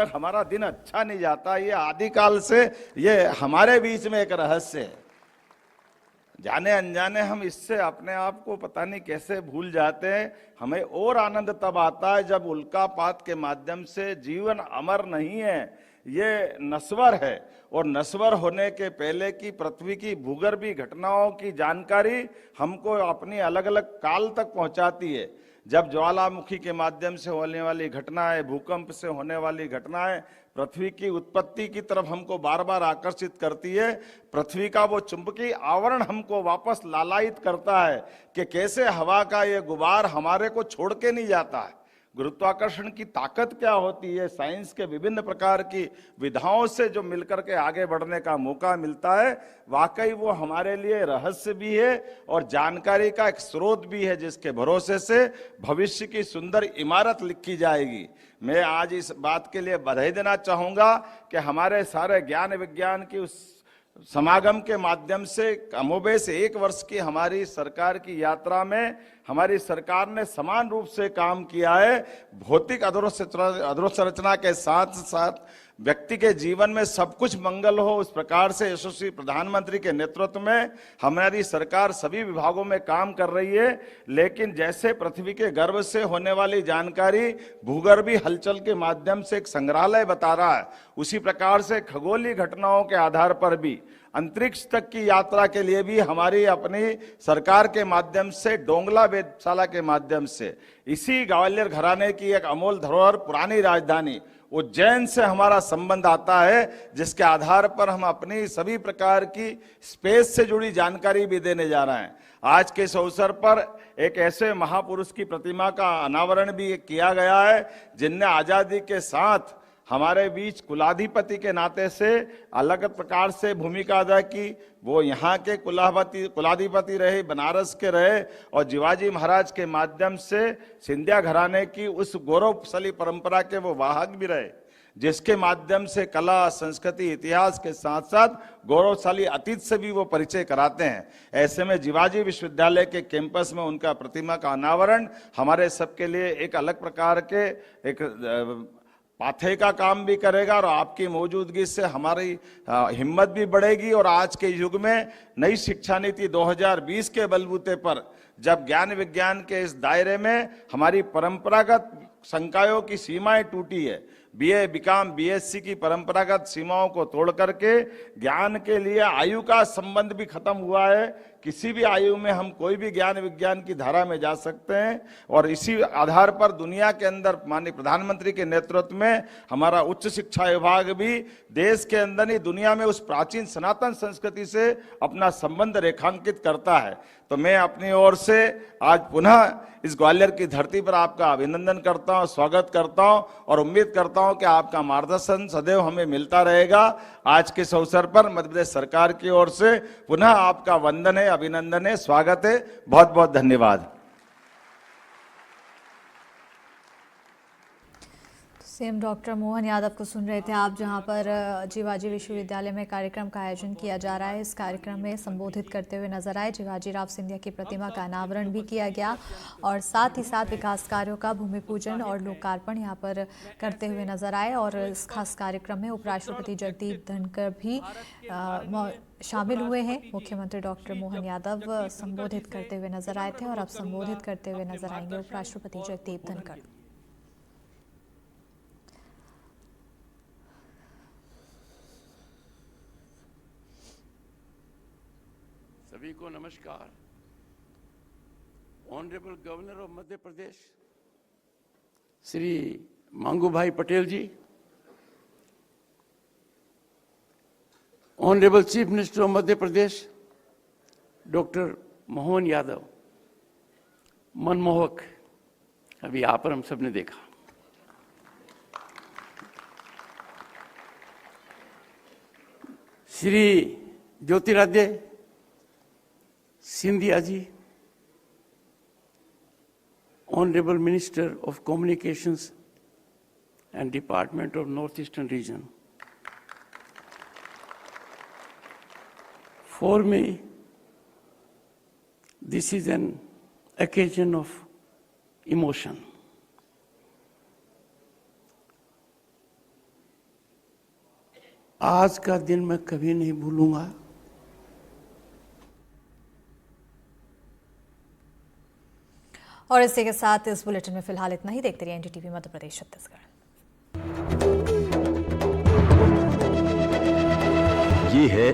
तक हमारा दिन अच्छा नहीं जाता। ये आदिकाल से ये हमारे बीच में एक रहस्य है। जाने अनजाने हम इससे अपने आप को पता नहीं कैसे भूल जाते हैं। हमें और आनंद तब आता है जब उल्कापात के माध्यम से जीवन अमर नहीं है, ये नश्वर है। और नश्वर होने के पहले की पृथ्वी की भूगर्भीय घटनाओं की जानकारी हमको अपनी अलग अलग काल तक पहुंचाती है। जब ज्वालामुखी के माध्यम से होने वाली घटनाएं, भूकंप से होने वाली घटनाएं पृथ्वी की उत्पत्ति की तरफ हमको बार बार आकर्षित करती है। पृथ्वी का वो चुंबकीय आवरण हमको वापस लालायित करता है कि कैसे हवा का ये गुबार हमारे को छोड़ के नहीं जाता है। गुरुत्वाकर्षण की ताकत क्या होती है, साइंस के विभिन्न प्रकार की विधाओं से जो मिलकर के आगे बढ़ने का मौका मिलता है, वाकई वो हमारे लिए रहस्य भी है और जानकारी का एक स्रोत भी है, जिसके भरोसे से भविष्य की सुंदर इमारत लिखी जाएगी। मैं आज इस बात के लिए बधाई देना चाहूंगा कि हमारे सारे ज्ञान विज्ञान की उस समागम के माध्यम से कमोबेश 1 वर्ष की हमारी सरकार की यात्रा में हमारी सरकार ने समान रूप से काम किया है। भौतिक अधोसंरचना के साथ साथ व्यक्ति के जीवन में सब कुछ मंगल हो, उस प्रकार से यशस्वी प्रधानमंत्री के नेतृत्व में हमारी सरकार सभी विभागों में काम कर रही है। लेकिन जैसे पृथ्वी के गर्भ से होने वाली जानकारी भूगर्भीय हलचल के माध्यम से एक संग्रहालय बता रहा है, उसी प्रकार से खगोलीय घटनाओं के आधार पर भी अंतरिक्ष तक की यात्रा के लिए भी हमारी अपनी सरकार के माध्यम से डोंगला वेधशाला के माध्यम से इसी ग्वालियर घराने की एक अमोल धरोहर पुरानी राजधानी उज्जैन से हमारा संबंध आता है, जिसके आधार पर हम अपनी सभी प्रकार की स्पेस से जुड़ी जानकारी भी देने जा रहे हैं। आज के इस अवसर पर एक ऐसे महापुरुष की प्रतिमा का अनावरण भी किया गया है, जिनने आजादी के साथ हमारे बीच कुलाधिपति के नाते से अलग प्रकार से भूमिका अदा की। वो यहाँ के कुलाधिपति रहे, बनारस के रहे और शिवाजी महाराज के माध्यम से सिंधिया घराने की उस गौरवशाली परंपरा के वो वाहक भी रहे, जिसके माध्यम से कला, संस्कृति, इतिहास के साथ साथ गौरवशाली अतीत से भी वो परिचय कराते हैं। ऐसे में शिवाजी विश्वविद्यालय के कैंपस में उनका प्रतिमा का अनावरण हमारे सबके लिए एक अलग प्रकार के एक पाथे का काम भी करेगा और आपकी मौजूदगी से हमारी हिम्मत भी बढ़ेगी। और आज के युग में नई शिक्षा नीति 2020 के बलबूते पर जब ज्ञान विज्ञान के इस दायरे में हमारी परंपरागत संकायों की सीमाएं टूटी है, बीए, बीकॉम, बीएससी की परंपरागत सीमाओं को तोड़ करके ज्ञान के लिए आयु का संबंध भी खत्म हुआ है। किसी भी आयु में हम कोई भी ज्ञान विज्ञान की धारा में जा सकते हैं और इसी आधार पर दुनिया के अंदर माननीय प्रधानमंत्री के नेतृत्व में हमारा उच्च शिक्षा विभाग भी देश के अंदर ही दुनिया में उस प्राचीन सनातन संस्कृति से अपना संबंध रेखांकित करता है। तो मैं अपनी ओर से आज पुनः इस ग्वालियर की धरती पर आपका अभिनंदन करता हूं, स्वागत करता हूं और उम्मीद करता हूं कि आपका मार्गदर्शन सदैव हमें मिलता रहेगा। आज के इस अवसर पर मध्य प्रदेश सरकार की ओर से पुनः आपका वंदन है, अभिनंदन है, स्वागत है। बहुत बहुत धन्यवाद। सीएम डॉक्टर मोहन यादव को सुन रहे थे आप, जहां पर शिवाजी विश्वविद्यालय में कार्यक्रम का आयोजन किया जा रहा है। इस कार्यक्रम में संबोधित करते हुए नजर आए। शिवाजी राव सिंधिया की प्रतिमा का अनावरण भी किया गया और साथ ही साथ विकास कार्यों का भूमि पूजन और लोकार्पण यहां पर करते हुए नजर आए। और इस खास कार्यक्रम में उपराष्ट्रपति जगदीप धनखड़ भी शामिल हुए हैं। मुख्यमंत्री डॉक्टर मोहन यादव संबोधित करते हुए नजर आए थे और अब संबोधित करते हुए नजर आएंगे उपराष्ट्रपति जगदीप धनखड़। सभी को नमस्कार। Honourable governor of Madhya Pradesh Shri Mangubhai Patel ji, honourable chief minister of Madhya Pradesh doctor Mohan Yadav, मनमोहक अभी यहाँ पर हम सब ने देखा। Shri Jyotiraditya Scindia ji, Honorable Minister of Communications and Department of Northeastern Region. For me, this is an occasion of emotion. आज का दिन मैं कभी नहीं भूलूंगा। और इसी के साथ इस बुलेटिन में फिलहाल इतना ही। देखते रहिए एनडीटीवी मध्य प्रदेश छत्तीसगढ़। ये है